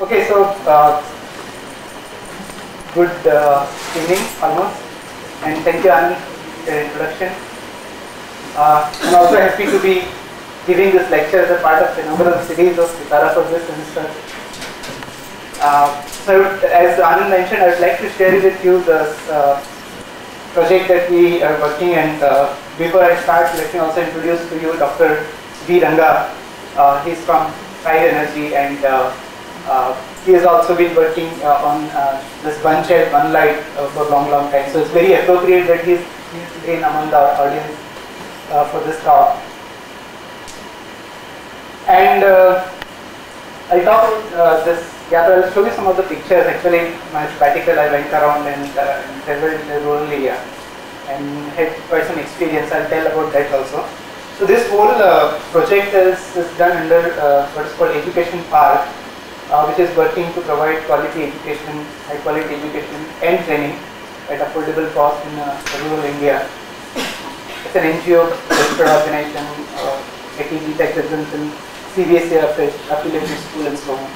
Okay, so good evening almost, and thank you Anand for your introduction. I'm also happy to be giving this lecture as a part of the inaugural series of Vitara for this semester. So as Anand mentioned, I would like to share with you the project that we are working, and before I start, let me also introduce to you Dr. V. Ranga. He's from Tide Energy, and he has also been working on this one child, one light for a long time. So it's very appropriate that he's in among the audience for this talk. And I'll talk about this. Yeah, I'll show you some of the pictures. Actually, my sabbatical, I went around and traveled in the rural area and had quite some experience. I'll tell about that also. So this whole project is done under what is called Education Park, which is working to provide quality education, high quality education and training at affordable cost in rural India. It's an NGO registered organization, ATG Tech Residence, CBSE affiliated school and so on.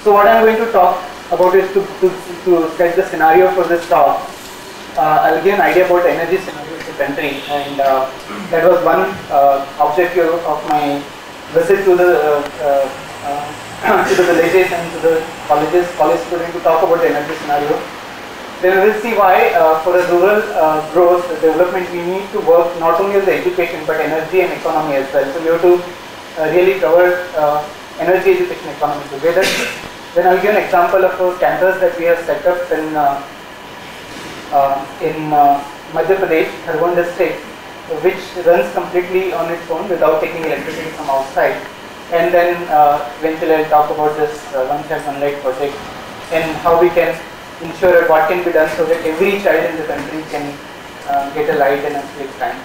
So what I'm going to talk about is to set the scenario for this talk. I'll give an idea about energy scenario of the country, and that was one objective of my visit to the to the villages and to the college students to talk about the energy scenario. Then we will see why for a rural growth development we need to work not only on the education but energy and economy as well. So we have to really cover energy, education, economy together. Then I will give an example of a campus that we have set up in Madhya Pradesh, Khargone district, which runs completely on its own without taking electricity from outside. And then eventually I'll talk about this One Child One Light project and how we can ensure what can be done so that every child in the country can get a light in a quick time.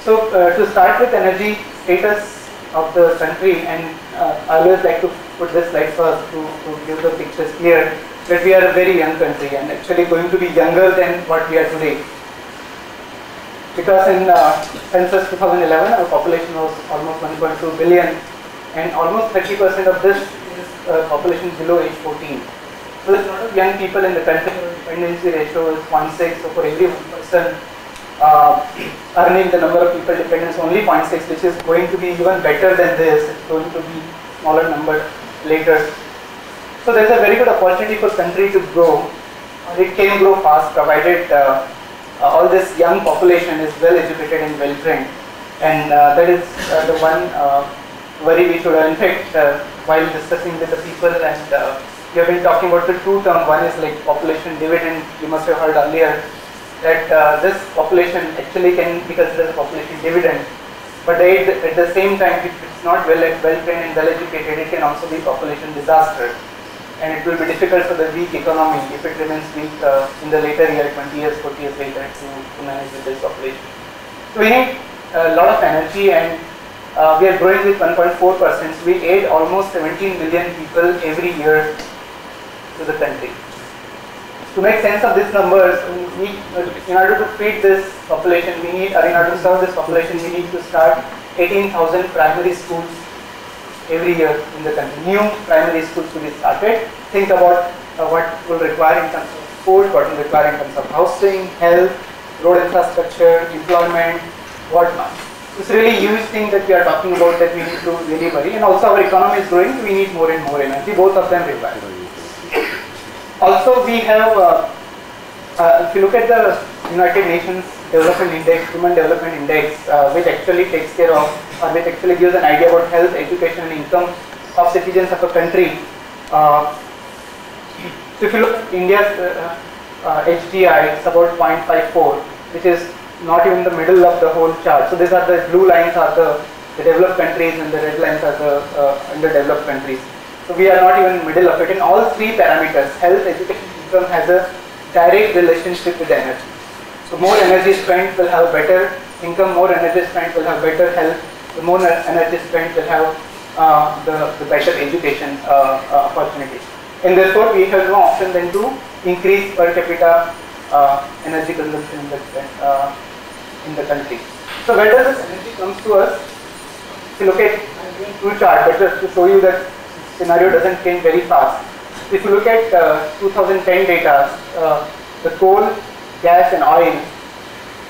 So to start with energy status of the country, and I always like to put this slide first to give the pictures clear that we are a very young country and actually going to be younger than what we are today. Because in census 2011 our population was almost 1.2 billion and almost 30% of this is population below age 14. So there's a lot of young people in the country. Dependency ratio is 0.6, so for every 1 person earning the number of people dependents only 0.6, which is going to be even better than this. It's going to be smaller number later. So there's a very good opportunity for country to grow. It can grow fast provided all this young population is well educated and well trained, and that is the one worry we should have. In fact, while discussing with the people, and we have been talking about the two terms. One is like population dividend. You must have heard earlier that this population actually can be considered a population dividend, but at the same time, if it's not well trained and well educated, it can also be population disaster. And it will be difficult for the weak economy if it remains weak in the later year, 20 years, 40 years later, to manage with this population. So we need a lot of energy, and we are growing with 1.4%. We add almost 17 million people every year to the country. To make sense of these numbers, in order to feed this population, in order to serve this population, we need to start 18,000 primary schools every year in the country. New primary schools to be started. Think about what will require in terms of food, what will require in terms of housing, health, road infrastructure, employment, whatnot. It's really huge thing that we are talking about that we need to really worry. And also our economy is growing, we need more and more energy. Both of them require. Also we have, if you look at the United Nations Development Index, Human Development Index, which actually takes care of, or which actually gives an idea about health, education and income of citizens of a country. So if you look at India's HDI, it's about 0.54, which is not even the middle of the whole chart. So these are the blue lines are the developed countries, and the red lines are the underdeveloped countries. So we are not even in the middle of it. In all three parameters, health, education, income has a direct relationship with energy. So more energy spent will have better income, more energy spent will have better health, the more energy spent will have the better education opportunities. And therefore we have no option than to increase per capita energy consumption in the country. So where does this energy comes to us? If you look at two charts, but just to show you that scenario doesn't change very fast. If you look at 2010 data, the coal, gas and oil,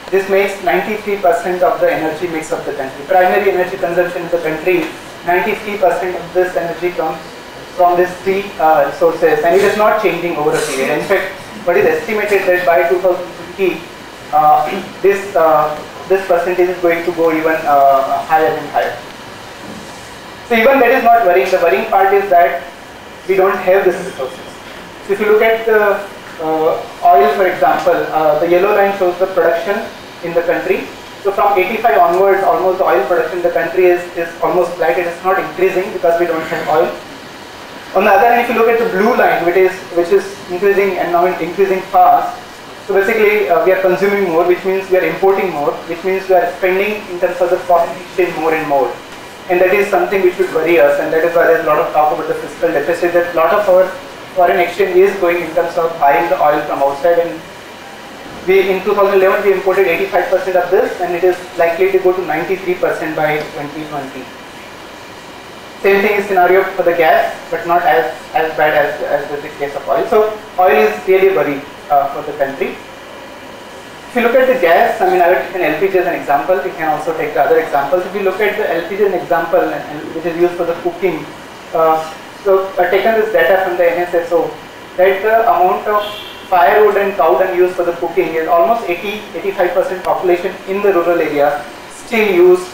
this makes 93% of the energy mix of the country. Primary energy consumption in the country, 93% of this energy comes from these three sources, and it is not changing over a period. In fact, what is estimated that by 2050, this percentage is going to go even higher and higher. So even that is not worrying. The worrying part is that we don't have these resources. So if you look at the oil, for example, the yellow line shows the production in the country. So from 85 onwards, almost the oil production in the country is almost flat. It is not increasing because we don't have oil. On the other hand, if you look at the blue line, which is increasing and now increasing fast, so basically we are consuming more, which means we are importing more, which means we are spending in terms of the foreign exchange more and more. And that is something which should worry us, and that is why there is a lot of talk about the fiscal deficit, that a lot of our foreign exchange is going in terms of buying the oil from outside. And in 2011 we imported 85% of this, and it is likely to go to 93% by 2020. Same thing is scenario for the gas, but not as bad as the case of oil. So oil is really worry for the country. If you look at the gas, I mean, I have taken LPG as an example. We can also take the other examples. If you look at the LPG as an example, which is used for the cooking, so I've taken this data from the NSSO, that the amount of firewood and cow dung used for the cooking is almost 85% population in the rural area still use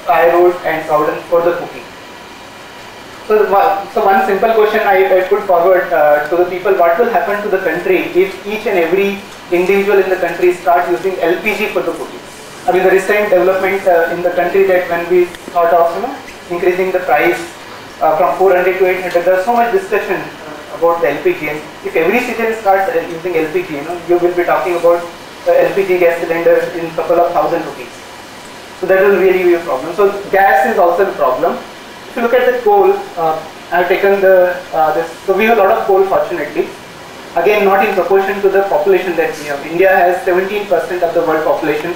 firewood and cow dung for the cooking. So one simple question I put forward to the people: what will happen to the country if each and every individual in the country start using LPG for the cooking? I mean, the recent development in the country, that when we thought of increasing the price from 400 to 800, there is so much discussion about the LPG. And if every citizen starts using LPG, you will be talking about the LPG gas cylinder in couple of thousand rupees. So that will really be a problem. So gas is also a problem. If you look at the coal, I have taken so we have a lot of coal, fortunately. Again, not in proportion to the population that we have. India has 17% of the world population.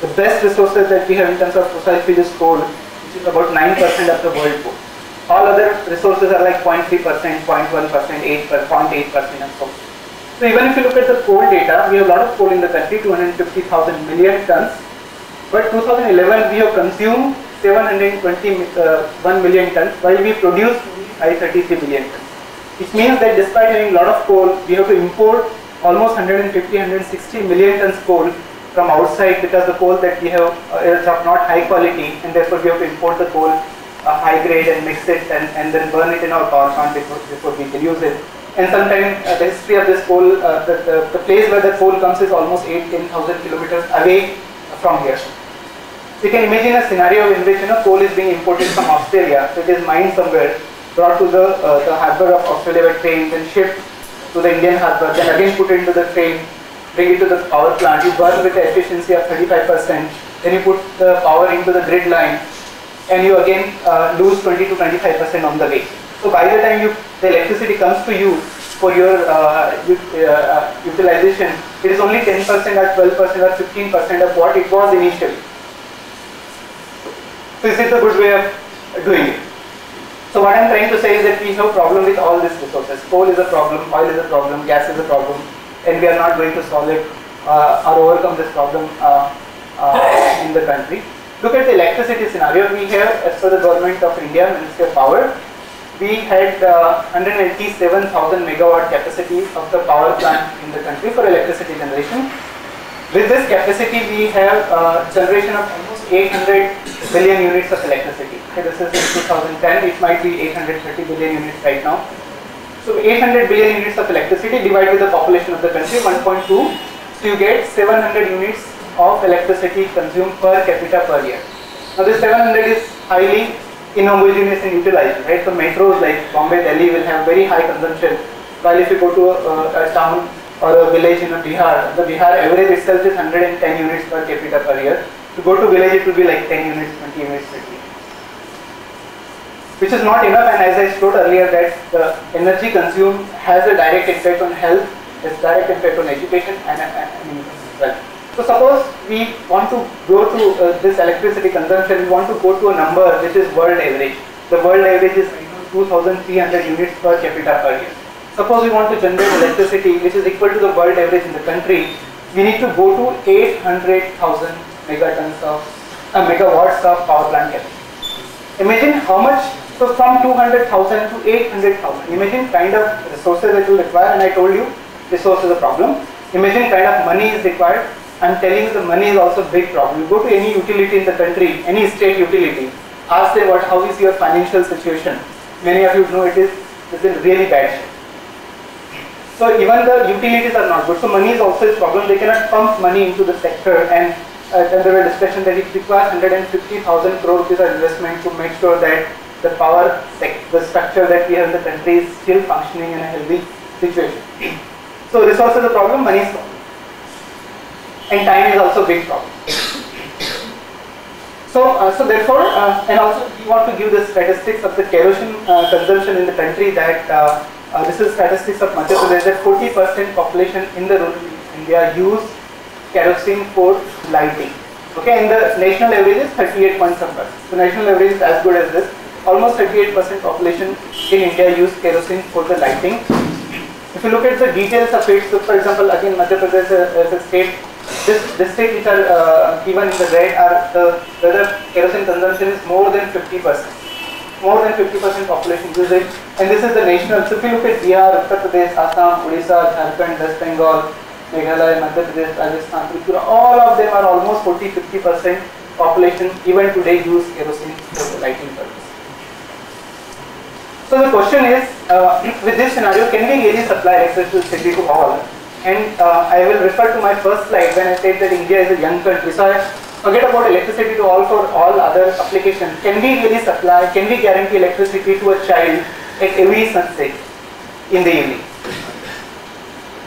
The best resources that we have in terms of fossil fuel is coal, which is about 9% of the world coal. All other resources are like 0.3%, 0.1%, 0.8% and so on. So even if you look at the coal data, we have a lot of coal in the country, 250,000 million tons. But 2011 we have consumed 721 million tons, while we produce 33 billion tons. Which means that despite having a lot of coal, we have to import almost 150-160 million tons coal from outside, because the coal that we have is of not high quality, and therefore we have to import the coal high grade and mix it and then burn it in our power plant before we can use it. And sometimes the history of this coal, the place where the coal comes is almost 8,000-10,000 kilometers away from here. So you can imagine a scenario in which coal is being imported from Australia, so it is mined somewhere, brought to the harbour of Australia by train, then shipped to the Indian harbour, then again put into the train, bring it to the power plant. You burn with the efficiency of 35%, then you put the power into the grid line, and you again lose 20 to 25% on the way. So by the time the electricity comes to you for your utilization, it is only 10% or 12% or 15% of what it was initially. So is it a good way of doing it? So what I am trying to say is that we have a problem with all these resources. Coal is a problem, oil is a problem, gas is a problem, and we are not going to solve it or overcome this problem in the country. Look at the electricity scenario. We have, as per the Government of India, Ministry of Power, we had 187,000 megawatt capacity of the power plant in the country for electricity generation. With this capacity, we have generation of almost 800 billion units of electricity. Okay, this is in 2010, it might be 830 billion units right now. So 800 billion units of electricity divided with the population of the country, 1.2, so you get 700 units of electricity consumed per capita per year. Now this 700 is highly inhomogeneous and utilized, right? So metros like Bombay, Delhi will have very high consumption, while if you go to a town or a village in Bihar, the Bihar average itself is 110 units per capita per year. To go to village, it will be like 10 units, 20 units, 30. Which is not enough, and as I showed earlier, that the energy consumed has a direct impact on health, has direct impact on education and income as well. So suppose we want to go to this electricity consumption, we want to go to a number which is world average. The world average is 2,300 units per capita per year. Suppose we want to generate electricity which is equal to the world average in the country, we need to go to 800,000 megawatts of power plant capacity. Imagine how much, so from 200,000 to 800,000, imagine kind of resources it will require, and I told you resource is a problem. Imagine kind of money is required. I'm telling you the money is also a big problem. You go to any utility in the country, any state utility, ask them how is your financial situation. Many of you know it's in really bad shape. So even the utilities are not good. So money is also a problem. They cannot pump money into the sector, and there were discussion that it requires 150,000 crore rupees of investment to make sure that the power the structure that we have in the country is still functioning in a healthy situation. So resource is a problem, money is a problem, and time is also a big problem. So therefore, and also we want to give the statistics of the kerosene consumption in the country. That this is statistics of Madhya Pradesh, that 40% population in the rural India use kerosene for lighting. Okay, and the national average is 38.7%. The national average is as good as this. Almost 38% population in India use kerosene for the lighting. If you look at the details of it, so for example, again Madhya Pradesh as a state, this district which are given in the red are where the kerosene consumption is more than 50%. More than 50% population uses it, and this is the national. So if you look at Bihar, Uttar Pradesh, Assam, Odisha, Jharkhand, West Bengal, Meghalaya, Madhya Pradesh, Rajasthan, Tripura, all of them are almost 40-50% population even today use kerosene for the lighting purpose. So the question is, with this scenario, can we really supply electricity to all? And I will refer to my first slide when I said that India is a young country. So I forget about electricity to all for all other applications. Can we really supply, can we guarantee electricity to a child at every sunset in the evening?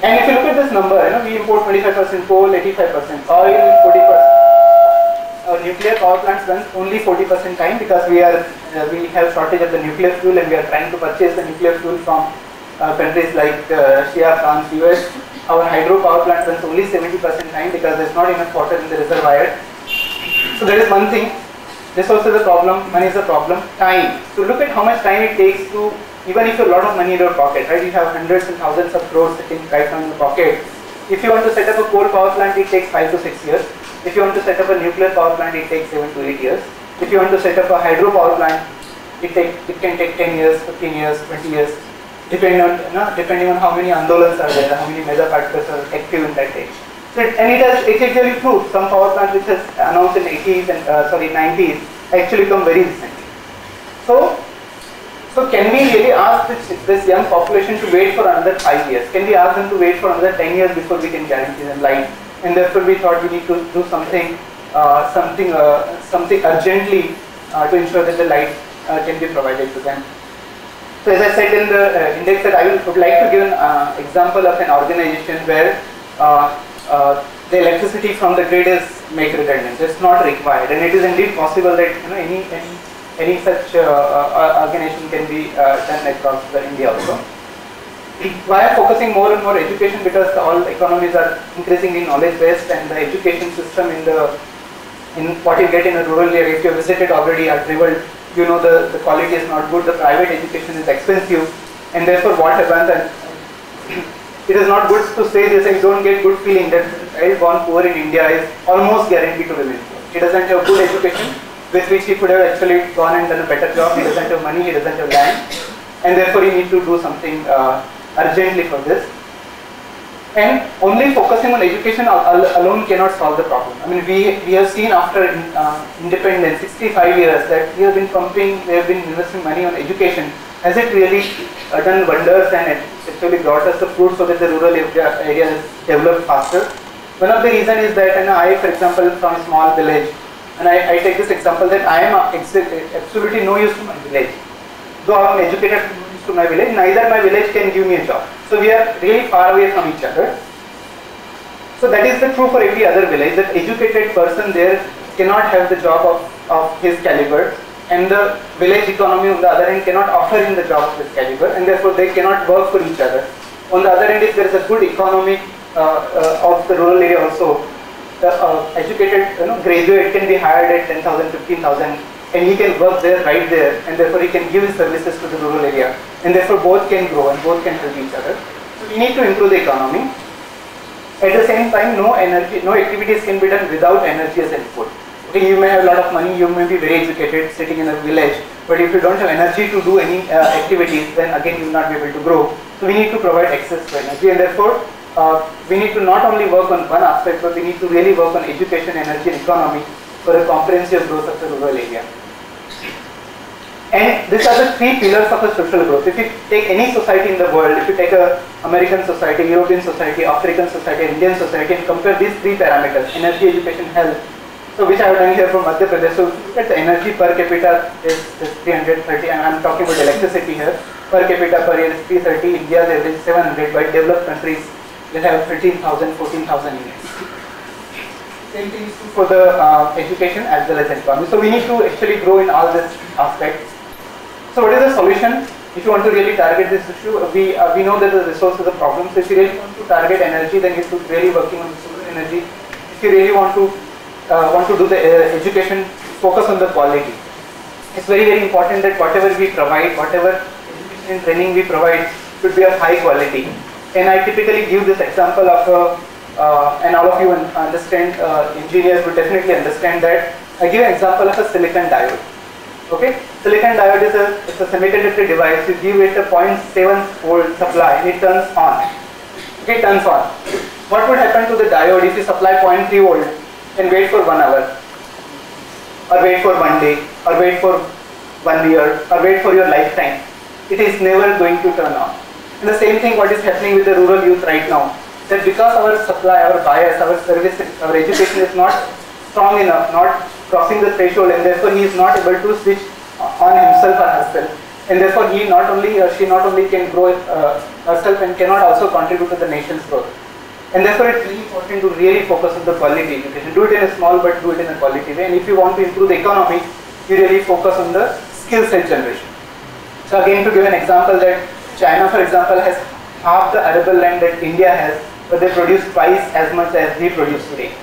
And if you look at this number, we import 25% coal, 85%, oil, 40%. Our nuclear power plants run only 40% time because we have shortage of the nuclear fuel, and we are trying to purchase the nuclear fuel from countries like Russia, France, US. Our hydro power plant runs only 70% time because there is not enough water in the reservoir. So there is one thing, resource is a problem, money is a problem, time. So look at how much time it takes to, even if you have a lot of money in your pocket, right? You have hundreds and thousands of crores sitting right now in your pocket. If you want to set up a coal power plant, it takes 5 to 6 years. If you want to set up a nuclear power plant, it takes 7 to 8 years. If you want to set up a hydro power plant, it can take 10 years, 15 years, 20 years, depending on how many andolans are there, how many mega particles are active in that age. It's actually true. Some power plants which has announced in 80s and 90s actually come very recently. So can we really ask this young population to wait for another 5 years? Can we ask them to wait for another 10 years before we can guarantee them light? And therefore we thought we need to do something urgently to ensure that the light can be provided to them. So as I said in the index, that I would like to give an example of an organization where the electricity from the grid is made redundant. It's not required, and it is indeed possible that any such organization can be done across India also. Why I'm focusing more and more education? Because all economies are increasingly knowledge based, and the education system in what you get in a rural area, if you have visited already or traveled, the quality is not good. The private education is expensive, and therefore what happens, and it is not good to say this, and you don't get good feeling that a child born poor in India is almost guaranteed to remain poor. He doesn't have good education with which he could have actually gone and done a better job. He doesn't have money, he doesn't have land, and therefore he needs to do something urgently for this. And only focusing on education alone cannot solve the problem. I mean, we have seen after independence, 65 years, that we have been investing money on education. Has it really done wonders and actually brought us the fruit so that the rural area has developed faster? One of the reasons is that, and I, for example, from a small village, and I take this example that I am absolutely no use to my village. Though I am educated to my village, neither my village can give me a job. So we are really far away from each other. So that is the true for every other village, that educated person there cannot have the job of his caliber, and the village economy on the other hand cannot offer him the job of his caliber, and therefore they cannot work for each other. On the other hand, if there is a good economy of the rural area also, the educated graduate can be hired at 10,000, 15,000 and he can work there, right there, and therefore he can give his services to the rural area, and therefore both can grow and both can help each other. So we need to improve the economy. At the same time, no activities can be done without energy as input. Okay, you may have a lot of money, you may be very educated, sitting in a village, but if you don't have energy to do any activities, then again you will not be able to grow. So we need to provide access to energy, and therefore we need to not only work on one aspect, but we need to really work on education, energy, and economy for a comprehensive growth of the rural area. And these are the three pillars of a social growth. If you take any society in the world, if you take a American society, European society, African society, Indian society, and compare these three parameters, energy, education, health, so which I have done here from Madhya Pradesh. So look at the energy per capita is 330, and I am talking about electricity here. Per capita per year is 330, India there is 700, but developed countries they have 13,000, 14,000 units. Same thing is true for the education as well as economy. So we need to actually grow in all these aspects. So what is the solution? If you want to really target this issue, we know that the resource is a problem. So if you really want to target energy, then you should really working on the solar energy. If you really want to do the education, focus on the quality. It's very, very important that whatever we provide, whatever education and training we provide should be of high quality. And I typically give this example of, and all of you understand, engineers will definitely understand that. I give an example of a silicon diode. Okay, silicon diode is a semiconductor device. You give it a 0.7 volt supply and it turns on. Okay, turns on. What would happen to the diode if you supply 0.3 volt and wait for 1 hour, or wait for 1 day, or wait for 1 year, or wait for your lifetime? It is never going to turn on. And the same thing what is happening with the rural youth right now, that because our supply, our bias, our services, our education is not strong enough, not crossing the threshold, and therefore he is not able to switch on himself or herself, and therefore he not only or she not only can grow herself and cannot also contribute to the nation's growth. And therefore it's really important to really focus on the quality education. Do it in a small but do it in a quality way. And if you want to improve the economy, you really focus on the skill set generation. So again, to give an example, that China, for example, has half the arable land that India has, but they produce twice as much as we produce today.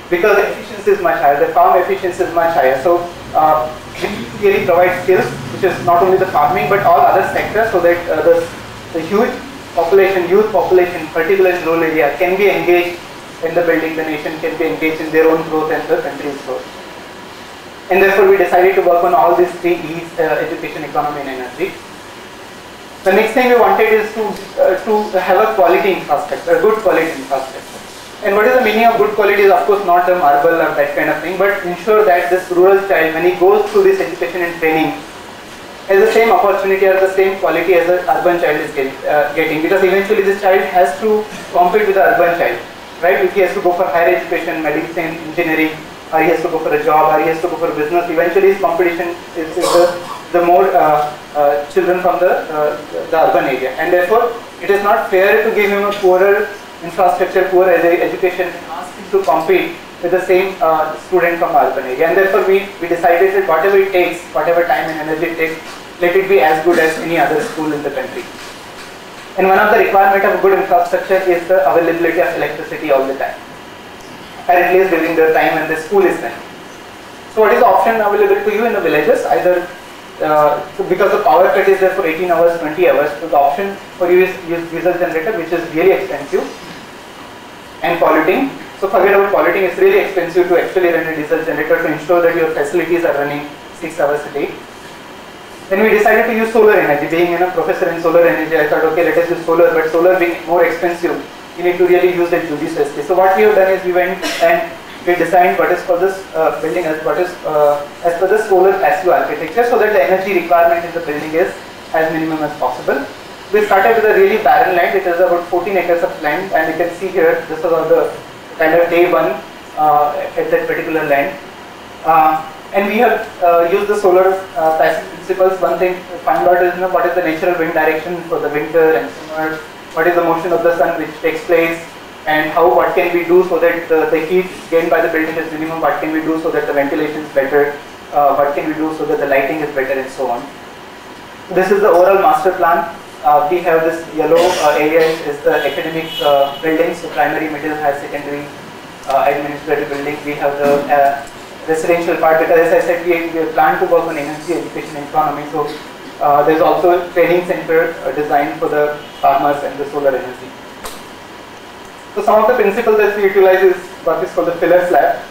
Because the efficiency is much higher, the farm efficiency is much higher. So we need to really provide skills, which is not only the farming but all other sectors, so that the huge population, youth population, particularly in rural area, can be engaged in the building the nation, can be engaged in their own growth and the country's growth. And therefore we decided to work on all these three E's, education, economy and energy. The next thing we wanted is to have a quality infrastructure, a good quality infrastructure. And what is the meaning of good quality is of course not the marble or that kind of thing, but ensure that this rural child, when he goes through this education and training, has the same opportunity or the same quality as the urban child is getting, because eventually this child has to compete with the urban child, right? If he has to go for higher education, medicine, engineering, or he has to go for a job, or he has to go for business, eventually his competition is the more children from the urban area. And therefore it is not fair to give him a poorer infrastructure, poor education, and ask him to compete with the same student from urban area. And therefore we decided that whatever it takes, whatever time and energy it takes, let it be as good as any other school in the country. And one of the requirements of good infrastructure is the availability of electricity all the time, or at least during the time when the school is running. So what is the option available to you in the villages? Either because the power cut is there for 18 hours, 20 hours, so the option for you is use diesel generator, which is really expensive and polluting. So forget about polluting, it's really expensive to actually run a diesel generator to ensure that your facilities are running 6 hours a day. Then we decided to use solar energy. Being a professor in solar energy, I thought, okay, let us use solar, but solar being more expensive, you need to really use it judiciously. So what we have done is we went and we designed what is for this building as per the solar passive architecture, so that the energy requirement in the building is as minimum as possible. We started with a really barren land. It is about 14 acres of land, and you can see here this was on the kind of day one at that particular land. And we have used the solar passive principles. One thing to find out is what is the natural wind direction for the winter and summer, what is the motion of the sun which takes place, and what can we do so that the heat gained by the building is minimum, what can we do so that the ventilation is better, what can we do so that the lighting is better, and so on. This is the overall master plan. We have this yellow area is the academic buildings, so primary, middle, higher secondary, administrative building. We have the residential part, because as I said, we plan to work on energy, education, and economy. So there's also a training center designed for the farmers and the solar energy. So some of the principles that we utilize is what is called the filler slab.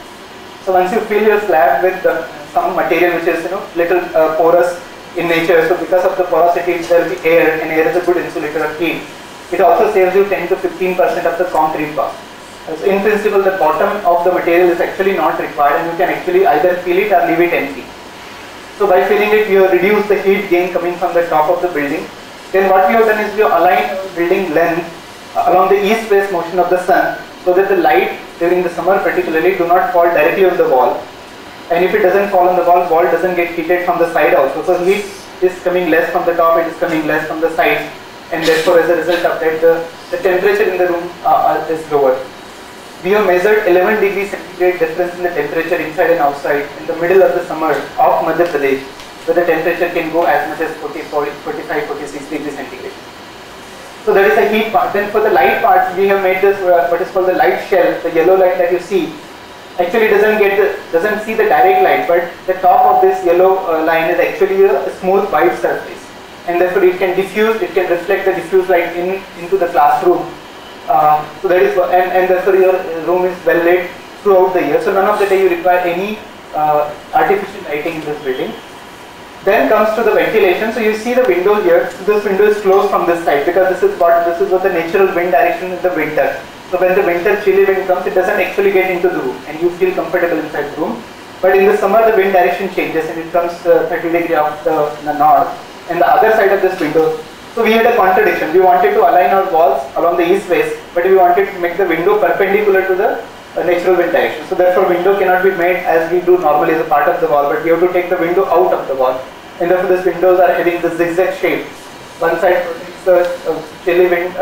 So once you fill your slab with some material which is little porous in nature, so because of the porosity there will be air, and air is a good insulator of heat. It also saves you 10 to 15% of the concrete cost. So in principle, the bottom of the material is actually not required, and you can actually either fill it or leave it empty. So by filling it, you reduce the heat gain coming from the top of the building. Then what we have done is we have aligned building length along the east-west motion of the sun, so that the light during the summer particularly do not fall directly on the wall. And if it doesn't fall on the wall doesn't get heated from the side also. So heat is coming less from the top, it is coming less from the side, and therefore as a result of that the temperature in the room is lower. We have measured 11 degrees centigrade difference in the temperature inside and outside in the middle of the summer of Madhya Pradesh, where the temperature can go as much as 45, 46 degrees centigrade. So that is the heat part. Then for the light part, we have made this what is called the light shell. The yellow light that you see actually doesn't see the direct light, but the top of this yellow line is actually a smooth white surface, and therefore it can diffuse, it can reflect the diffuse light into the classroom. So that is, and therefore your room is well lit throughout the year. So none of the day you require any artificial lighting in this building. Then comes to the ventilation. So you see the window here. So this window is closed from this side, because this is what the natural wind direction in the winter. So when the winter chilly wind comes, it doesn't actually get into the room, and you feel comfortable inside the room. But in the summer, the wind direction changes, and it comes 30 degrees off the north, and the other side of this window. So we had a contradiction. We wanted to align our walls along the east-west, but we wanted to make the window perpendicular to the natural wind direction. So therefore, window cannot be made as we do normally as a part of the wall, but we have to take the window out of the wall. And therefore, these windows are having this zigzag shape. One side protects the chilly wind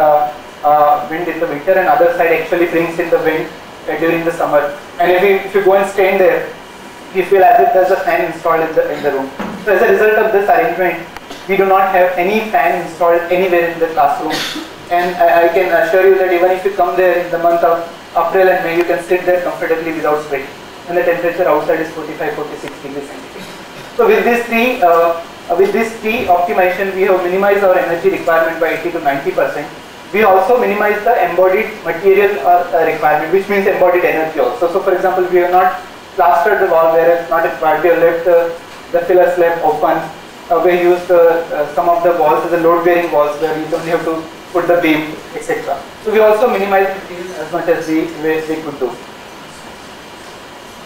in the winter, and other side actually brings in the wind during the summer. And if you go and stand there, you feel as if there's a fan installed in the room. So as a result of this arrangement, we do not have any fan installed anywhere in the classroom. And I can assure you that even if you come there in the month of April and May, you can sit there comfortably without sweating. And the temperature outside is 45, 46 degrees centigrade. So with this tree optimization, we have minimized our energy requirement by 80 to 90%. We also minimize the embodied material requirement, which means embodied energy also. So for example, we have not plastered the wall where it's not required. We have left the filler slab open. We used some of the walls as the load-bearing walls, where you don't have to put the beam, etc. So we also minimize material as much as we could do.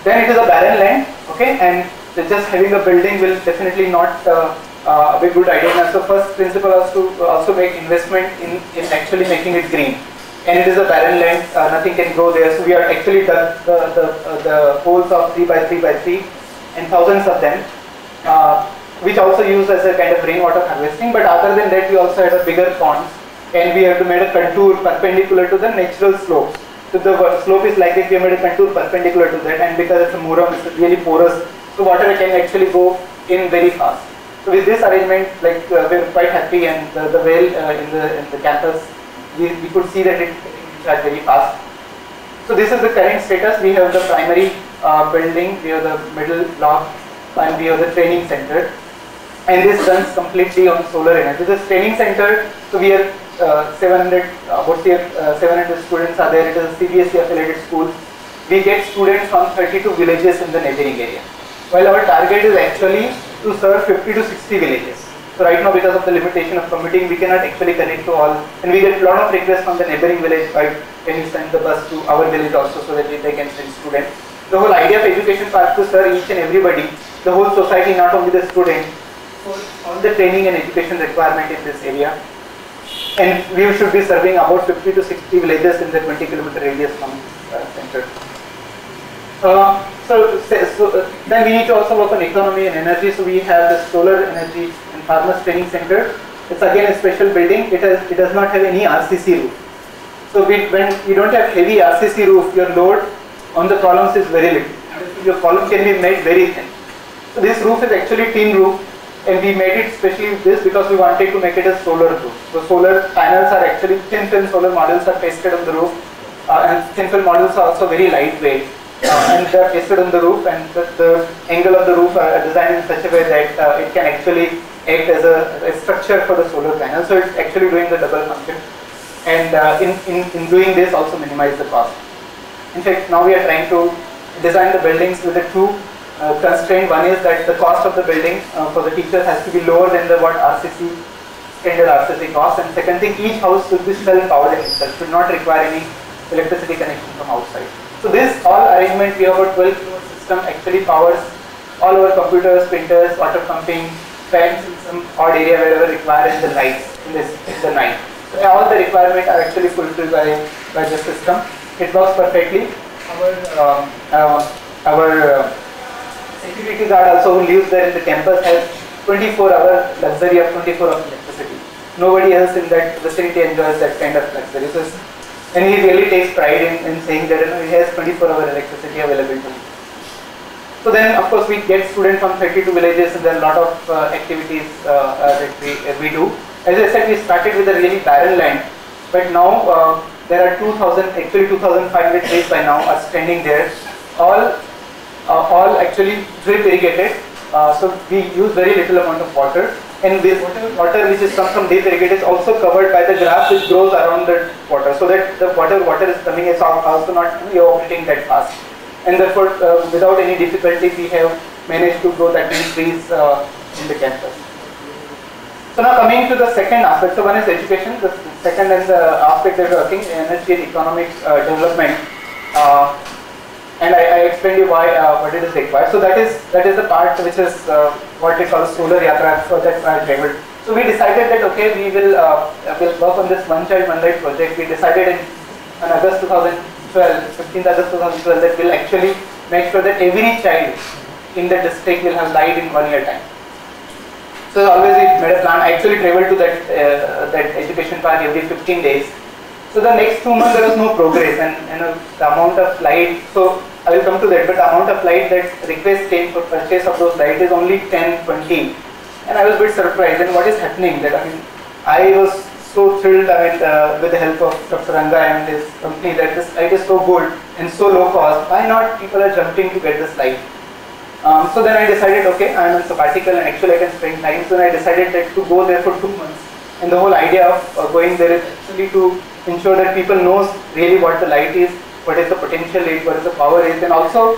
Then it is a barren land, okay, and just having a building will definitely not be a good idea. Now, so first principle was to also make investment in actually making it green. And it is a barren land, nothing can grow there. So we are actually dug the holes of 3 by 3 by 3 and thousands of them, which also used as a kind of rainwater harvesting. But other than that, we also had a bigger ponds, and we have to make a contour perpendicular to the natural slopes. So the slope is like this, we have made a contour perpendicular to that, and because it's a muram, it's really porous, so water can actually go in very fast. So with this arrangement, like we're quite happy, and the well in the campus, we could see that it recharged very fast. So this is the current status. We have the primary building, we have the middle block, and we have the training center. And this runs completely on solar energy. This training center, so we have 700 students are there. It is a CBSE affiliated school. We get students from 32 villages in the neighboring area. While our target is actually to serve 50 to 60 villages. So right now, because of the limitation of commuting, we cannot actually connect to all, and we get a lot of requests from the neighboring village, right? Can you send the bus to our village also, so that they can send students? The whole idea of education park to serve each and everybody, the whole society, not only the students, for all the training and education requirement in this area. And we should be serving about 50 to 60 villages in the 20-kilometer radius from center. So then we need to also work on economy and energy. So we have the solar energy and farmers training center. It's again a special building. It does not have any RCC roof. So when you don't have heavy RCC roof, your load on the columns is very little. Your column can be made very thin. So this roof is actually tin roof, and we made it especially this because we wanted to make it a solar roof. So solar panels are actually thin film solar modules are pasted on the roof, and thin film modules are also very lightweight. and they are pasted on the roof, and the angle of the roof are designed in such a way that it can actually act as a structure for the solar panel. So it's actually doing the double function, and in doing this also minimize the cost. In fact, now we are trying to design the buildings with the two constraint. One is that the cost of the building for the teachers has to be lower than the what RCC standard RCC cost, and second thing, each house should be self-powered itself, should not require any electricity connection from outside. So this all arrangement, we have a 12 kW system, actually powers all our computers, printers, water pumping, fans in some odd area wherever required, and the lights in the night. So all the requirements are actually fulfilled by the system. It works perfectly. Our security guard also who lives there in the campus has 24-hour luxury of 24 hours electricity. Nobody else in that vicinity enjoys that kind of luxury. So and he really takes pride in saying that he has 24-hour electricity available to him. So then, of course, we get students from 32 villages, and there are a lot of activities that we do. As I said, we started with a really barren land, but now there are 2,500 trees by now are standing there, all actually drip irrigated. So we use very little amount of water, and this water which is come from drip irrigated is also covered by the grass which grows around the water, so that the water is coming is also not evaporating that fast, and therefore without any difficulty we have managed to grow that many trees in the campus. So now coming to the second aspect, so one is education, the second is the aspect that we are working, energy and economic development. And I explained you why what it is required. So that is the part which is what we call solar yatra. So that I traveled. So we decided that okay, we will work on this one child one light project. We decided on August 2012, 15th August 2012, that we'll actually make sure that every child in the district will have light in 1 year time. So always we made a plan. I actually traveled to that education park every 15 days. So the next 2 months there was no progress, and the amount of light, so I will come to that, but the amount of light that request came for purchase of those light is only 10, 20, and I was a bit surprised. And what is happening? That I was so thrilled with the help of Dr. Ranga and his company that this light is so good and so low cost. Why not people are jumping to get this light? So then I decided, okay, I am on sabbatical and actually I can spend time. So then I decided that to go there for 2 months, and the whole idea of going there is actually to ensure that people knows really what the light is, what is the potential is, what is the power is, and also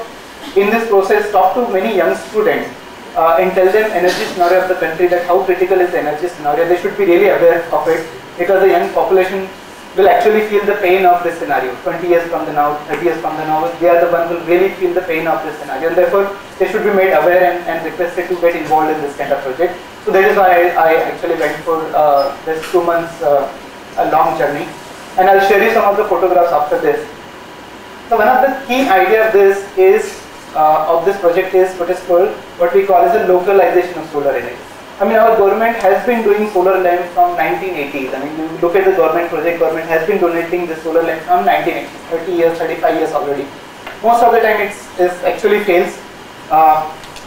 in this process talk to many young students and tell them energy scenario of the country, that how critical is the energy scenario. They should be really aware of it, because the young population will actually feel the pain of this scenario. 20 years from now, 30 years from now, they are the ones who will really feel the pain of this scenario, and therefore they should be made aware and requested to get involved in this kind of project. So that is why I actually went for this 2 months a long journey. And I'll share you some of the photographs after this. So one of the key idea of this is of this project is what we call as a localization of solar energy. I mean, our government has been doing solar lamp from 1980s. I mean, you look at the government project, government has been donating the solar lamp from 1980s, 30 years, 35 years already. Most of the time it actually fails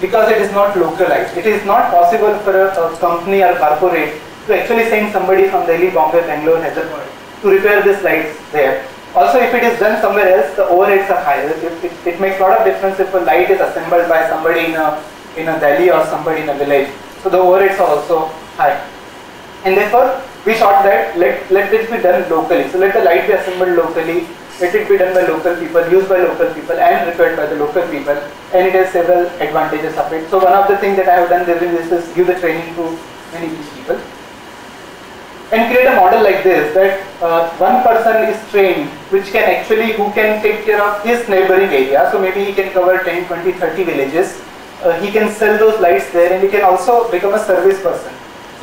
because it is not localized. It is not possible for a company or corporate to actually send somebody from Delhi, Bombay, Bangalore, Hyderabad to repair these lights there. Also, if it is done somewhere else, the overheads are higher. It makes a lot of difference if a light is assembled by somebody in a Delhi or somebody in a village. So the overheads are also high. And therefore, we thought that let this be done locally. So let the light be assembled locally, let it be done by local people, used by local people, and repaired by the local people. And it has several advantages of it. So one of the things that I have done during this is give the training to many people. And create a model like this, that one person is trained who can take care of his neighboring area. So maybe he can cover 10, 20, 30 villages. He can sell those lights there, and he can also become a service person.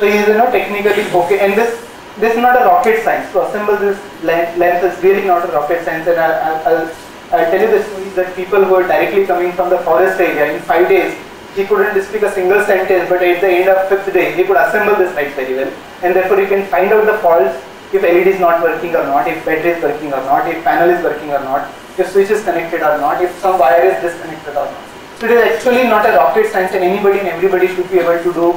So he is technically okay. And this is not a rocket science. To assemble this lamp is really not a rocket science. And I'll tell you the story that people who are directly coming from the forest area, in 5 days, he couldn't speak a single sentence, but at the end of 5th day, he could assemble this light very well. And therefore, you can find out the faults, if LED is not working or not, if battery is working or not, if panel is working or not, if switch is connected or not, if some wire is disconnected or not. So it is actually not a rocket science, and anybody and everybody should be able to do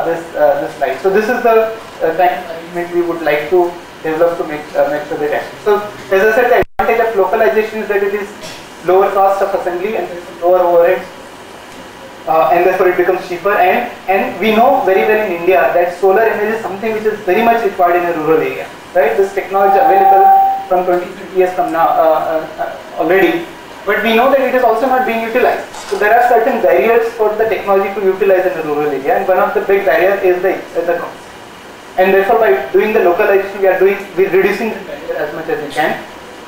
this light. So this is the kind of arrangement we would like to develop to make sure that happens. So as I said, the advantage of localization is that it is lower cost of assembly and lower overheads, and therefore it becomes cheaper. And we know very well in India that solar energy is something which is very much required in a rural area, right? This technology available from 20 years from now already, but we know that it is also not being utilized. So there are certain barriers for the technology to utilize in a rural area, and one of the big barriers is the cost. And therefore, by doing the localization, we're reducing the barrier as much as we can.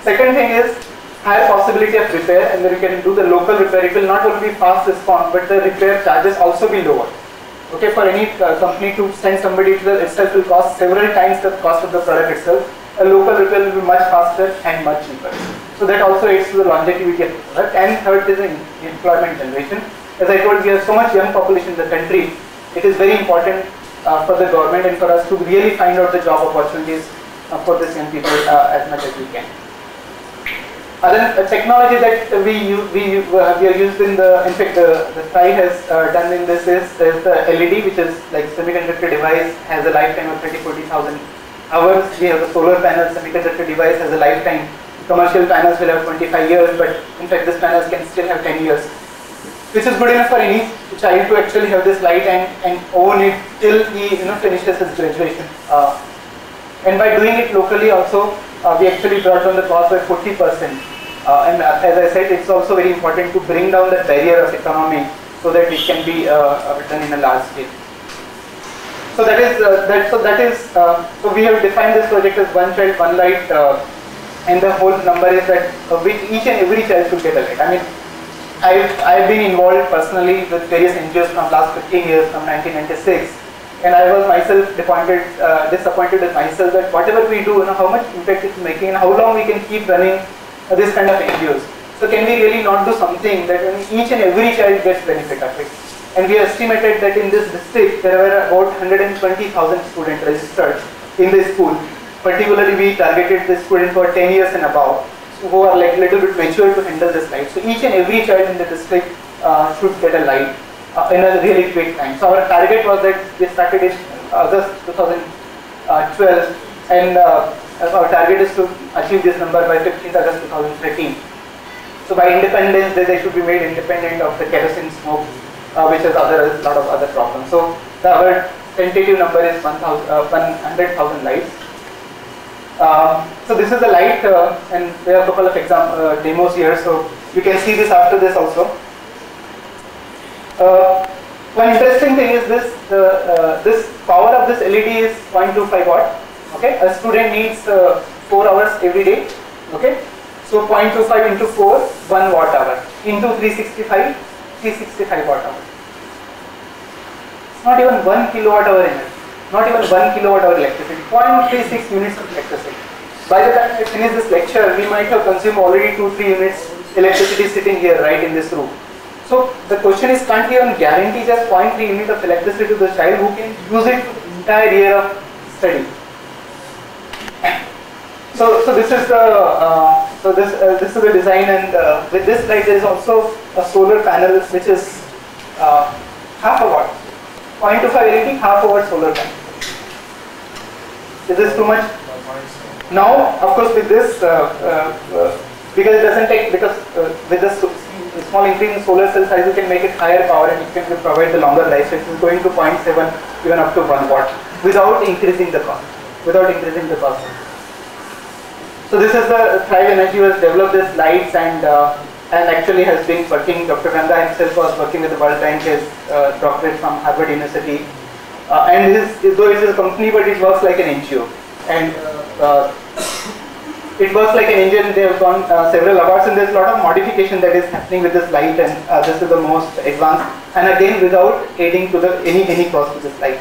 Second thing is higher possibility of repair, and then you can do the local repair. It will not only be fast response, but the repair charges also be lower. Okay, for any company to send somebody to itself will cost several times the cost of the product itself. A local repair will be much faster and much cheaper. So that also aids to the longevity of the product. And third is the employment generation. As I told, we have so much young population in the country. It is very important for the government and for us to really find out the job opportunities for these young people as much as we can. Other technology that we are used in the, in fact the site has done in this is the LED, which is like semiconductor device, has a lifetime of 30-40,000 hours. We have the solar panel, semiconductor device has a lifetime. Commercial panels will have 25 years, but in fact this panels can still have 10 years. This is good enough for any child to actually have this light and own it till he finishes his graduation. And by doing it locally also, we actually brought down the cost by 40%. And as I said, it's also very important to bring down the barrier of economy so that it can be done in a large scale. So so we have defined this project as one child, one light, and the whole number is that each and every child should get a light. I mean, I've been involved personally with various NGOs from last 15 years, from 1996, and I was myself disappointed with myself that whatever we do, how much impact it's making, and how long we can keep running this kind of NGOs. So can we really not do something that each and every child gets benefit of it? And we estimated that in this district there were about 120,000 students registered in the school. Particularly, we targeted the students for 10 years and above, who are like little bit mature to handle this light. So each and every child in the district should get a light in a really quick time. So our target was that we started in August 2012, and our target is to achieve this number by 15th August 2013. So by Independence Day, they should be made independent of the kerosene smoke, which has a lot of other problems. So our tentative number is 100,000 lights. So this is the light, and there are a couple of demos here, so you can see this after this also. One interesting thing is this: this power of this LED is 0.25 watt. Okay, a student needs 4 hours every day. Okay, so 0.25 into 4, 1 watt hour into 365 watt hour. It's not even 1 kilowatt hour energy. Not even 1 kilowatt hour electricity, 0.36 units of electricity. By the time I finish this lecture, we might have consumed already 2-3 units electricity sitting here right in this room. So the question is, can't we even guarantee just 0.3 unit of electricity to the child who can use it for the entire year of study? So this is the this is the design, and with this light there is also a solar panel which is half a watt. 0.25 LED, half a watt solar panel. Is this too much? Now, of course, with this, because it doesn't take, because with this small increase in solar cell size, you can make it higher power and you can provide the longer life. So it is going to 0.7, even up to 1 watt, without increasing the cost. So this is the Thrive Energy, who has developed this lights and actually has been working. Dr. Ranga himself was working with the World Bank, his doctorate from Harvard University, and though it is a company, but it works like an NGO, and it works like an NGO. They have won several awards, and there's a lot of modification that is happening with this light, and this is the most advanced, and again without adding to the any cost to this light.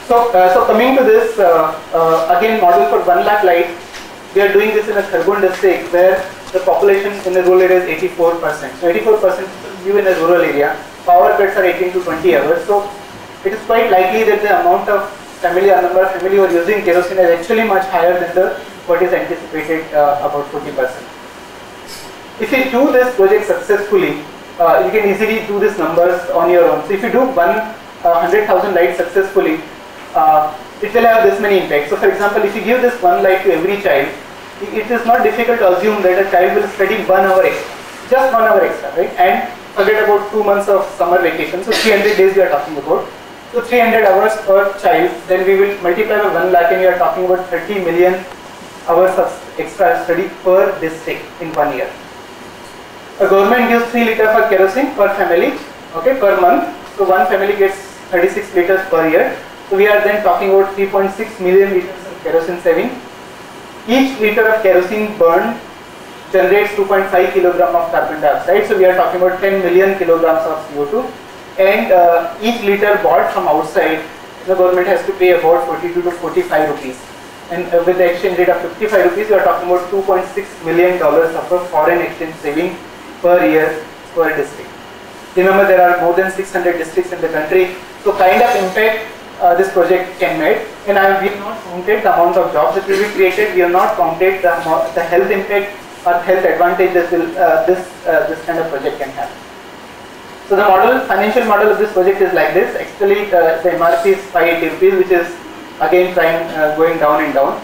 So coming to this, again model for 1 lakh light. We are doing this in a Khargone district where the population in the rural area is 84%. So 84% live in a rural area. Power cuts are 18 to 20 hours. So it is quite likely that the amount of family who are using kerosene is actually much higher than what is anticipated, about 40%. If you do this project successfully, you can easily do these numbers on your own. So if you do 100,000 lights successfully, it will have this many impacts. So for example, if you give this 1 light to every child, it is not difficult to assume that a child will study 1 hour extra, just 1 hour extra, right? And forget about 2 months of summer vacation. So 300 days we are talking about. So 300 hours per child, then we will multiply by 1 lakh and we are talking about 30 million hours of extra study per district in 1 year. The government gives 3 liters of kerosene per family, okay, per month. So one family gets 36 liters per year. So we are then talking about 3.6 million liters of kerosene saving. Each liter of kerosene burned generates 2.5 kilogram of carbon dioxide. So we are talking about 10 million kilograms of CO2. And each liter bought from outside, the government has to pay about 42 to 45 rupees. And with the exchange rate of 55 rupees, we are talking about $2.6 million of a foreign exchange saving per year per district. Remember, there are more than 600 districts in the country. So kind of impact this project can make. And we have not counted the amount of jobs that will be created. We have not counted the health impact or health advantage that will, this kind of project can have. So the financial model of this project is like this. Actually, the MRP is 580 rupees, which is again going down and down.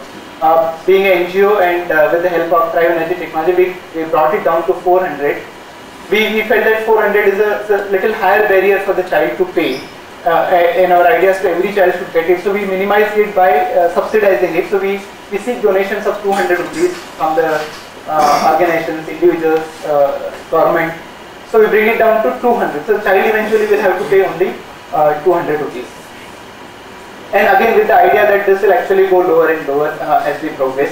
Being an NGO and with the help of Tribe Energy Technology, we brought it down to 400. We felt that 400 is a little higher barrier for the child to pay. And our idea is to every child should get it. So we minimize it by subsidizing it. So we seek donations of 200 rupees from the organizations, individuals, government. So we bring it down to 200. So the child eventually will have to pay only 200 rupees. And again with the idea that this will actually go lower and lower as we progress.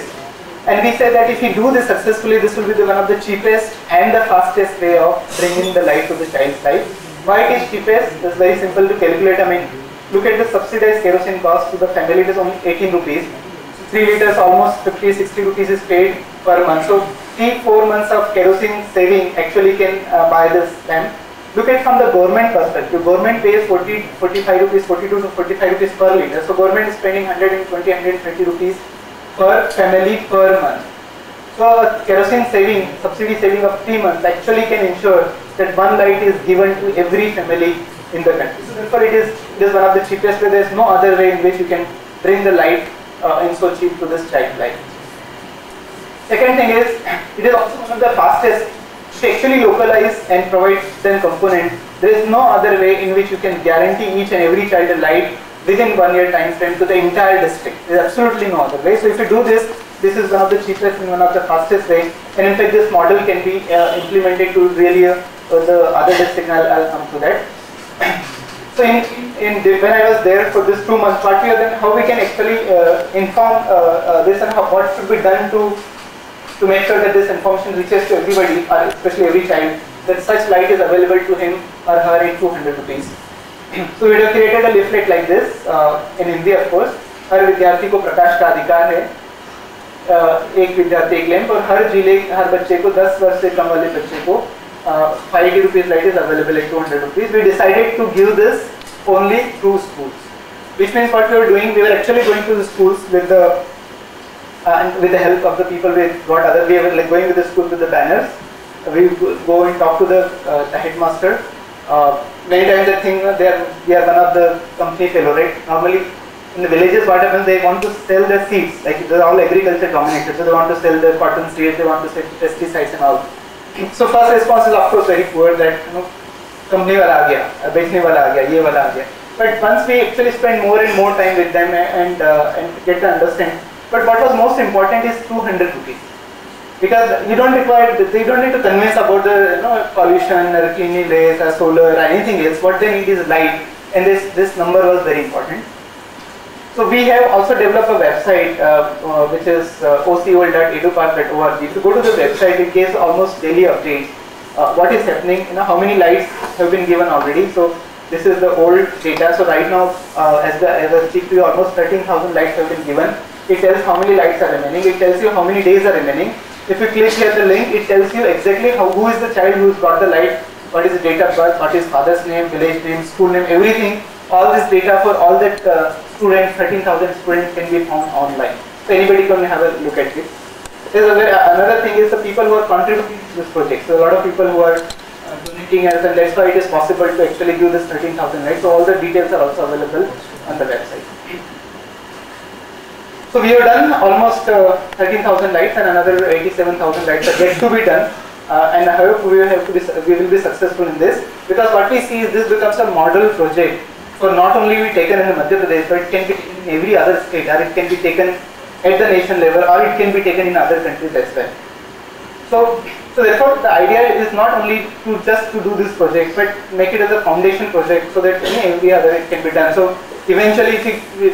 And we say that if we do this successfully, this will be one of the cheapest and the fastest way of bringing the light to the child's life. Why it is cheapest? It's very simple to calculate. I mean, look at the subsidized kerosene cost to the family. It is only 18 rupees. 3 liters, almost 50-60 rupees is paid per month. So 3-4 months of kerosene saving actually can buy this lamp. Look at from the government perspective. Government pays 45 rupees, 42 to 45 rupees per liter. So government is spending 120 rupees per family per month. So kerosene saving, subsidy saving of 3 months actually can ensure that one light is given to every family in the country. So therefore it is one of the cheapest way. There is no other way in which you can bring the light in so cheap to this child life. Second thing is, it is also one of the fastest to actually localize and provide them components. There is no other way in which you can guarantee each and every child a light within 1 year time frame to the entire district. There is absolutely no other way. So if you do this, this is one of the cheapest and one of the fastest way. And in fact, this model can be implemented to really the other district. I'll come to that. So when I was there for this 2 months, what we are then, how we can actually inform this and what should be done to make sure that this information reaches to everybody, or especially every child, that such light is available to him or her in 200 rupees. So we have created a leaflet like this in Hindi, of course. हर विद्यार्थी को प्रकाश का अधिकार है, एक विद्यार्थी एक lamp, और हर बच्चे को 10 वर्ष से कम वाले बच्चे को 580 rupees light is available at 200 rupees. We decided to give this only through schools, which means what we were doing, we were actually going to the schools with the help of the people we were like going with the school with the banners. We go and talk to the headmaster. Many times I think they are one of the company fellow, right? Normally in the villages what happens, they want to sell their seeds, like they're all agriculture dominated, so they want to sell their cotton seeds, they want to sell pesticides and all. So first response is of course very poor, that company wala aa gaya, बेचने वाला आ गया, ये वाला आ गया. But once we actually spend more and more time with them and get to understand. But what was most important is 200 rupees. Because you don't need to convince about the pollution or cleanliness or solar or anything else. What they need is light, and this number was very important. So we have also developed a website which is ocol.edupark.org. If you go to the website, it gives almost daily updates. What is happening? How many lights have been given already? So this is the old data. So right now, as I speak to you, almost 13,000 lights have been given. It tells how many lights are remaining. It tells you how many days are remaining. If you click here the link, it tells you exactly who is the child who's got the light, what is the date of birth, what is father's name, village name, school name, everything. All this data for all that students, 13,000 students, can be found online. So anybody can have a look at it. Another thing is the people who are contributing to this project. So a lot of people who are donating us, and that's why it is possible to actually give this 13,000 lights. So all the details are also available on the website. So we have done almost 13,000 lights, and another 87,000 lights are yet to be done. And I hope we will be successful in this, because what we see is this becomes a model project. So not only we taken in Madhya Pradesh, but it can be taken in every other state, or it can be taken at the nation level, or it can be taken in other countries as well. So therefore the idea is not only to just to do this project, but make it as a foundation project, so that in every other it can be done. So eventually,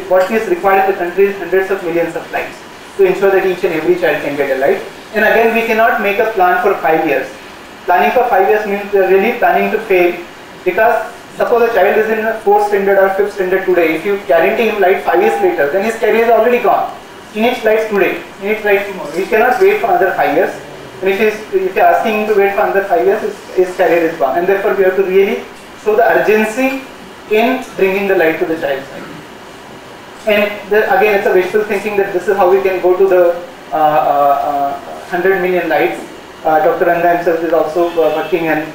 what is required in the country is hundreds of millions of lights to ensure that each and every child can get a light. And again, we cannot make a plan for 5 years. Planning for 5 years means we are really planning to fail, because suppose a child is in 4th standard or 5th standard today, if you guarantee him light 5 years later, then his career is already gone. He needs lights today, he needs lights tomorrow. He cannot wait for another 5 years. And if you are asking him to wait for another 5 years, his career is gone. And therefore, we have to really show the urgency in bringing the light to the child's side. And again, it's a wishful thinking that this is how we can go to the 100 million lights. Dr. Ranga himself is also working, and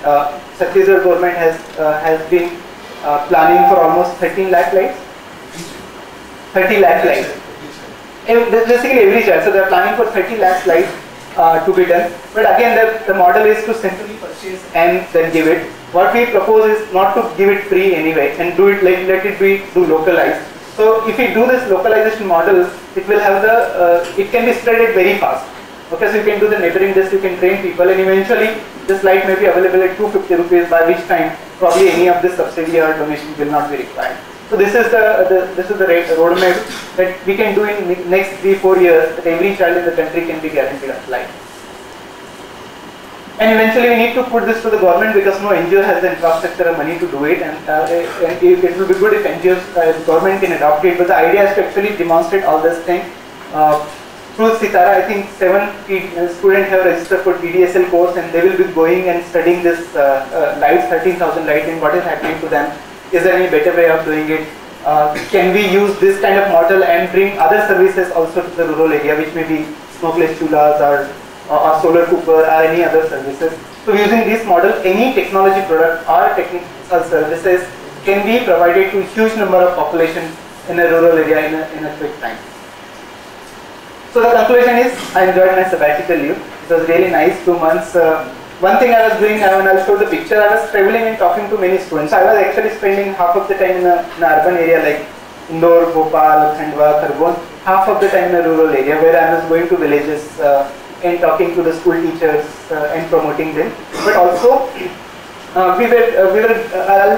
Chhattisgarh government has been planning for almost 13 lakh lights. 30 lakh lights. Basically every child. So they are planning for 30 lakh lights to be done. But again, the model is to simply purchase and then give it. What we propose is not to give it free anyway, and do it let it be localized. So if we do this localization model, it will have it can be spread very fast. Okay, so you can do the neighboring district, you can train people, and eventually this light may be available at 250 rupees, by which time probably any of this subsidy or donation will not be required. So this is the roadmap that we can do in next 3-4 years, that every child in the country can be guaranteed a light. And eventually we need to put this to the government, because no NGO has the infrastructure or money to do it, and it will be good if NGOs, government can adopt it. But the idea is to actually demonstrate all this thing. Through Sitara, I think 7 students have registered for TDSL course, and they will be going and studying this lights, 13,000 lights, and what is happening to them. Is there any better way of doing it? Can we use this kind of model and bring other services also to the rural area, which may be smokeless chulas or solar cooker or any other services? So using this model, any technology product or technical services can be provided to a huge number of population in a rural area in a quick time. So the conclusion is, I enjoyed my sabbatical leave. It was really nice, 2 months. One thing I was doing, when I'll show the picture, I was traveling and talking to many students. I was actually spending half of the time in an urban area like Indore, Bhopal, Khandwa, Khargone, half of the time in a rural area where I was going to villages and talking to the school teachers and promoting them. But also, I'll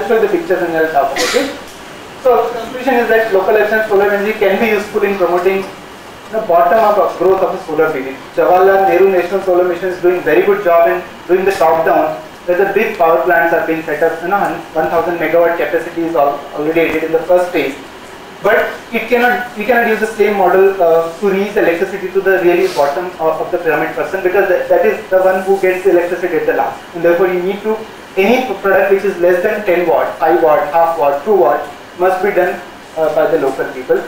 show the pictures and I'll talk about it. So the conclusion is that localization solar energy can be useful in promoting the bottom-up growth of a solar PV. Jawaharlal Nehru National Solar Mission is doing very good job in doing the top-down, where the big power plants are being set up. 1,000 megawatt capacity is already added in the first phase. But we cannot use the same model to reach electricity to the really bottom of the pyramid person, because that is the one who gets the electricity at the last. And therefore, you need to, any product which is less than 10 watt, 5 watt, half watt, 2 watt must be done by the local people.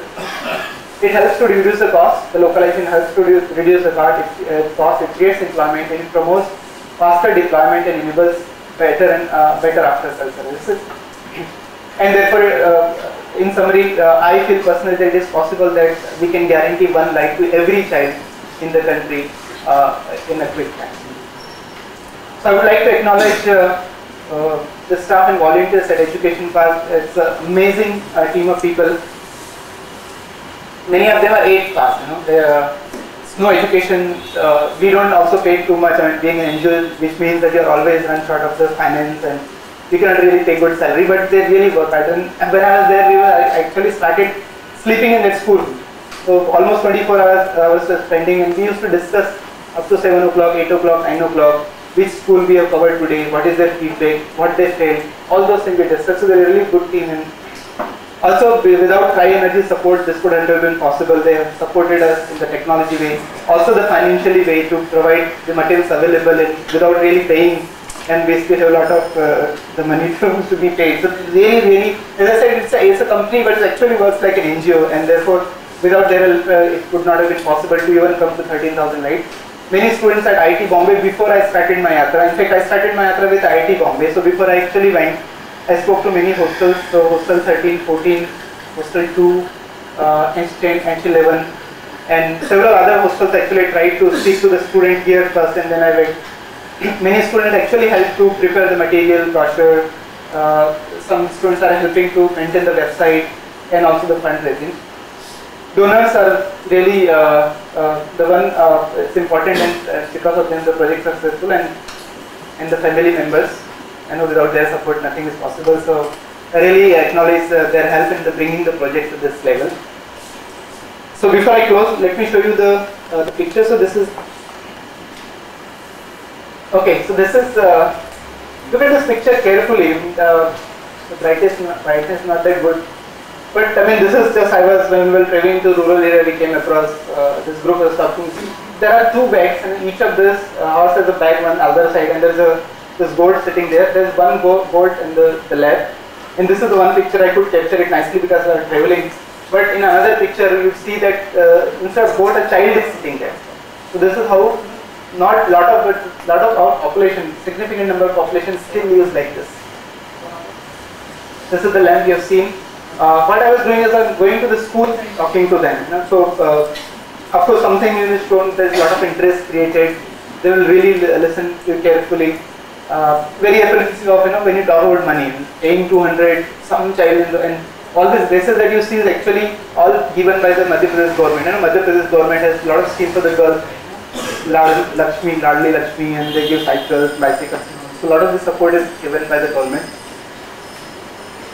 It helps to reduce the cost. The localization helps to reduce the cost. It creates employment, and it promotes faster deployment and enables better after-sales services. And therefore, in summary, I feel personally that it is possible that we can guarantee one light to every child in the country in a quick time. So I would like to acknowledge the staff and volunteers at Education Park. It's an amazing team of people. Many of them are 8th class, they are no education. We don't also pay too much on being an NGO, which means that you are always run short of the finance, and we cannot really take good salary, but they really work hard. And when I was there, I actually started sleeping in that school. So almost 24 hours I was spending, and we used to discuss up to 7 o'clock, 8 o'clock, 9 o'clock, which school we have covered today, what is their feedback, what they failed, all those things we discussed. So they're a really good team. And also, without Tri Energy support, this couldn't have been possible. They have supported us in the technology way, also the financially way to provide the materials available and without really paying, and basically have a lot of the money to be paid. So really, as I said, it's a company, but it actually works like an NGO, and therefore, without their help, it could not have been possible to even come to 13,000 lights. Many students at IIT Bombay, before I started my yatra, in fact, I started my yatra with IIT Bombay. So before I actually went, I spoke to many hostels, so hostel 13, 14, hostel 2, H10, H11, And several other hostels actually tried to speak to the student here first, and then I went. Many students actually help to prepare the material, brochure. Some students are helping to maintain the website and also the fundraising. Donors are really the one. It's important, and because of them the project is successful, and the family members. I know without their support nothing is possible. So I really acknowledge their help in bringing the project to this level. So before I close, let me show you the picture. So this is okay. So this is look at this picture carefully. The brightness not that good, but I mean this is just when we were traveling to rural area, we came across this group of talking. There are two bags, and each of this horse has a bag on the other side, and there's this goat sitting there. There's one goat in the lab, and this is the one picture I could capture it nicely because we are traveling. But in another picture, you see that instead of goat, a child is sitting there. So this is how not lot of our population, significant number of population still lives like this. This is the lamp you have seen. What I was doing is I was going to the school and talking to them. You know? So of course, something is shown. There's a lot of interest created. They will really listen to you carefully. Very apprehensive of when you talk about money, paying 200, some child and all these bases that you see is actually all given by the Madhya Pradesh government. Madhya Pradesh government has a lot of schemes for the girls, Ladli Lakshmi, and they give cycles, bicycles. So a lot of the support is given by the government.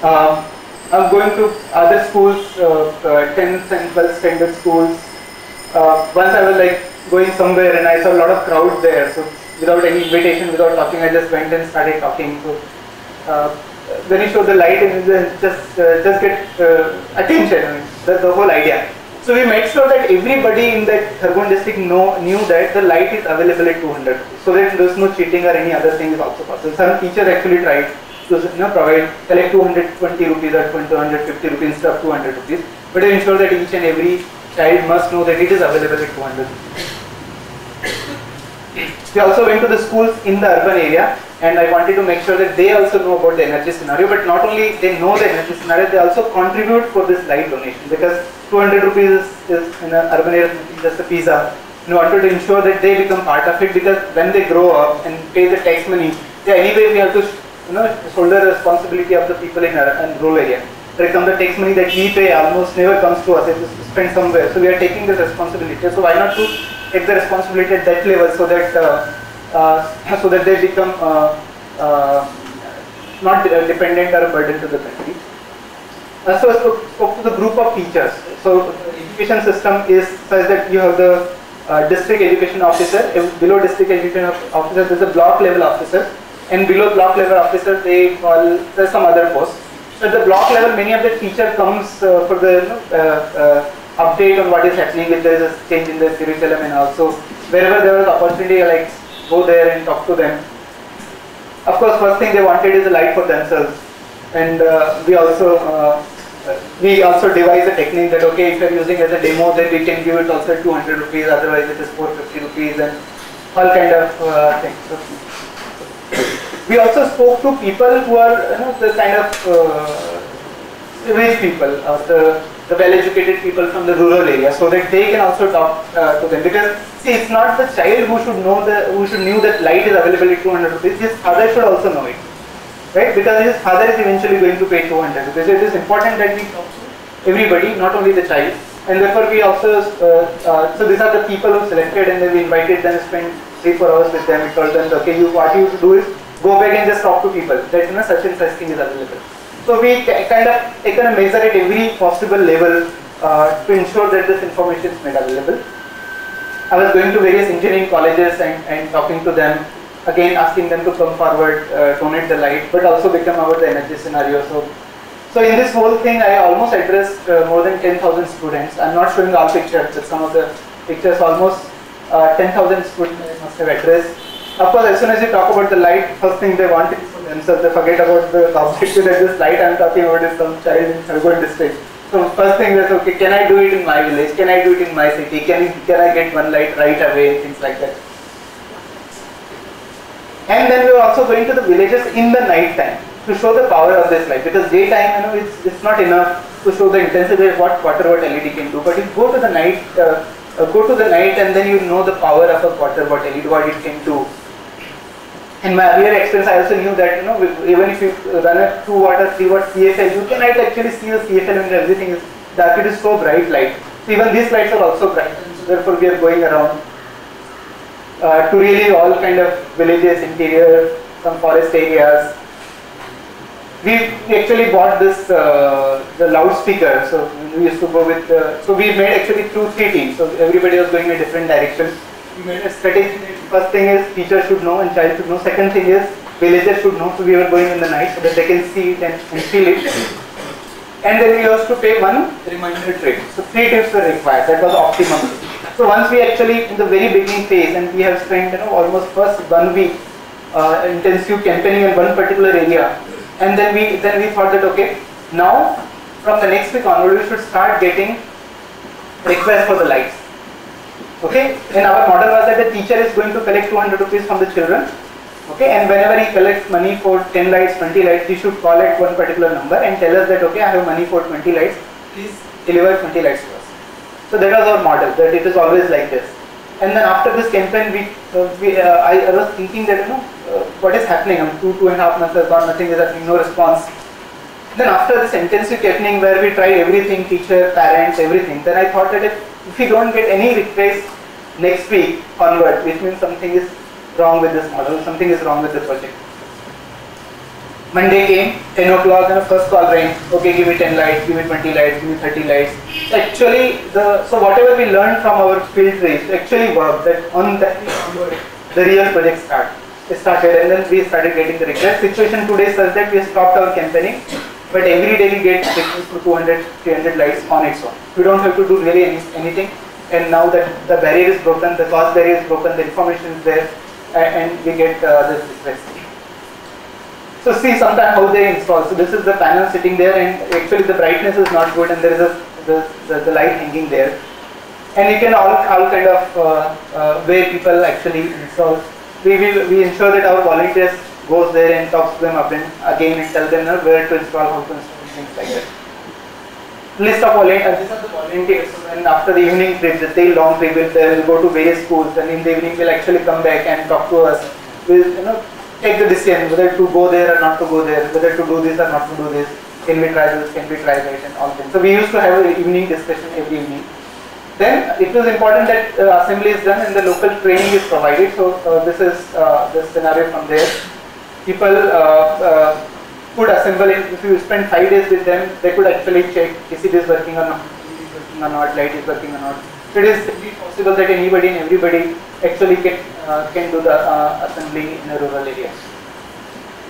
I'm going to other schools, 10th and 12th standard schools. Once I was like going somewhere and I saw a lot of crowd there. So without any invitation, without talking, I just went and started talking. So when you show the light, and just get attention. I mean, that's the whole idea. So we made sure that everybody in that Khargone district knew that the light is available at 200, so that there is no cheating or any other thing is also possible. Some teachers actually tried to collect 220 rupees or 250 rupees instead of 200 rupees, but they ensure that each and every child must know that it is available at 200. We also went to the schools in the urban area, and I wanted to make sure that they also know about the energy scenario, but not only they know the energy scenario, they also contribute for this light donation, because 200 rupees is in an urban area just a pizza. We wanted to ensure that they become part of it, because when they grow up and pay the tax money, anyway we have to shoulder the responsibility of the people in rural area. For example, the tax money that we pay almost never comes to us, it is spent somewhere, so we are taking this responsibility. So why not to take the responsibility at that level, so that they become not dependent or a burden to the country. So I spoke to the group of teachers. So the education system is such that you have the district education officer. Below district education officer, there is a block level officer, and below block level officer, there's some other post. At the block level, many of the teacher comes for the update on what is happening, if there is a change in the curriculum, and also wherever there was opportunity, like go there and talk to them. Of course, first thing they wanted is a light for themselves, and we also devise a technique that if you are using as a demo, then we can give it also 200 rupees, otherwise it is 450 rupees, and all kind of things. So, we also spoke to people who are the kind of rich people, or the well-educated people from the rural area, so that they can also talk to them. Because see, it's not the child who should know that light is available at 200 rupees. His father should also know it, right? Because his father is eventually going to pay 200 rupees. It is important that we talk to everybody, not only the child. And therefore, we also so these are the people who selected, and then we invited them to spend 3-4 hours with them. We told them, okay, what you do is go back and just talk to people that such and such thing is available. So we kind of taken a measure at every possible level to ensure that this information is made available. I was going to various engineering colleges and talking to them, again asking them to come forward, donate the light, but also become about the energy scenario. So in this whole thing, I almost addressed more than 10,000 students. I'm not showing all pictures, but some of the pictures, almost 10,000 students I must have addressed. Of course, as soon as you talk about the light, first thing they want is for themselves. They forget about the objective that this light I'm talking about is some child in Khargone district. So first thing is, okay, can I do it in my village? Can I do it in my city? Can I get one light right away? And things like that. And then we were also going to the villages in the night time to show the power of this light, because daytime it's not enough to show the intensity of what LED can do. But if you go to the night go to the night and then you know the power of a water bottle, what it can do. In my earlier experience, I also knew that even if you run a 2 watt or 3 watt CFL, you cannot actually see the CFL when everything is dark. It is so bright light. So even these lights are also bright. So therefore, we are going around to really all kind of villages, interior, some forest areas. We actually bought this the loudspeaker. So we used to go with. So we made actually 3 teams. So everybody was going in a different direction. We made a strategy. First thing is teacher should know and child should know. Second thing is villagers should know. So we were going in the night so that they can see it and feel it. And then we used to pay one reminder trip. So 3 trips were required. That was optimum. So once we actually in the very beginning phase, and we have spent almost first 1 week intensive campaigning in one particular area, and then we thought that okay, now from the next week onward we should start getting requests for the lights. Okay, and our model was that the teacher is going to collect 200 rupees from the children. Okay, and whenever he collects money for 10 lights, 20 lights, he should call at one particular number and tell us that okay, I have money for 20 lights, please deliver 20 lights to us. So that was our model, that it is always like this. And then after this campaign, I was thinking that what is happening? 2.5 months has gone, nothing is happening, no response. Then after this intensive campaigning where we tried everything, teacher, parents, everything, then I thought that if we don't get any request next week onward, which means something is wrong with this model, something is wrong with the project. Monday came, 10 o'clock, and a first call rang. Okay, give me 10 lights, give me 20 lights, give me 30 lights. Actually, so whatever we learned from our field trips actually worked. That on that onward, the real project started, and then we started getting the request. Situation today is such that we stopped our campaigning, but every day we get requests for 200, 300 lights on its own. We don't have to do really anything. And now that the barrier is broken, the cost barrier is broken, the information is there, and we get this request. So see sometimes how they install. So this is the panel sitting there, and actually the brightness is not good, and there is the light hanging there. And you can all kind of way people actually install. We ensure that our volunteers goes there and talks to them again and tell them where to install, how to install, things like that. List of volunteers. These are the volunteers. And after the evening trip, the day long trip, they'll go to various schools, and in the evening we'll actually come back and talk to us. We'll take the decision whether to go there or not to go there, whether to do this or not to do this. Can we try this? Can we try that? And all things. So we used to have an evening discussion every evening. Then it was important that assembly is done and the local training is provided. So this is the scenario from there. People could assemble it. If you spend 5 days with them, they could actually check is it is working or not, light is working or not. So it is possible that anybody and everybody actually can do the assembly in a rural area.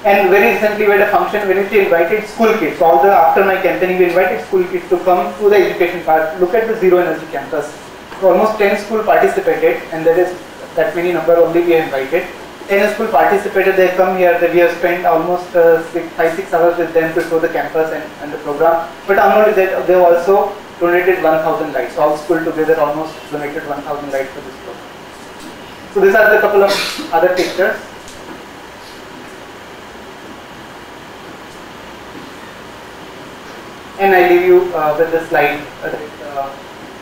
And very recently we had a function when we invited school kids. So after my campaigning, we invited school kids to come to the education part. Look at the zero energy campus. So almost 10 schools participated, and there is that many number only we have invited. 10 schools participated. They come here. We have spent almost 5-6 hours with them to show the campus and the program. But not only that, they also donated 1,000 lights. So all schools together almost donated 1,000 lights for this program. So these are the couple of other pictures. And I leave you with this slide.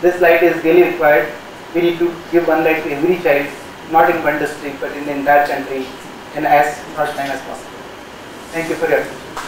This light is really required. We need to give 1 light to every child, not in one district, but in the entire country, and as short time as possible. Thank you for your attention.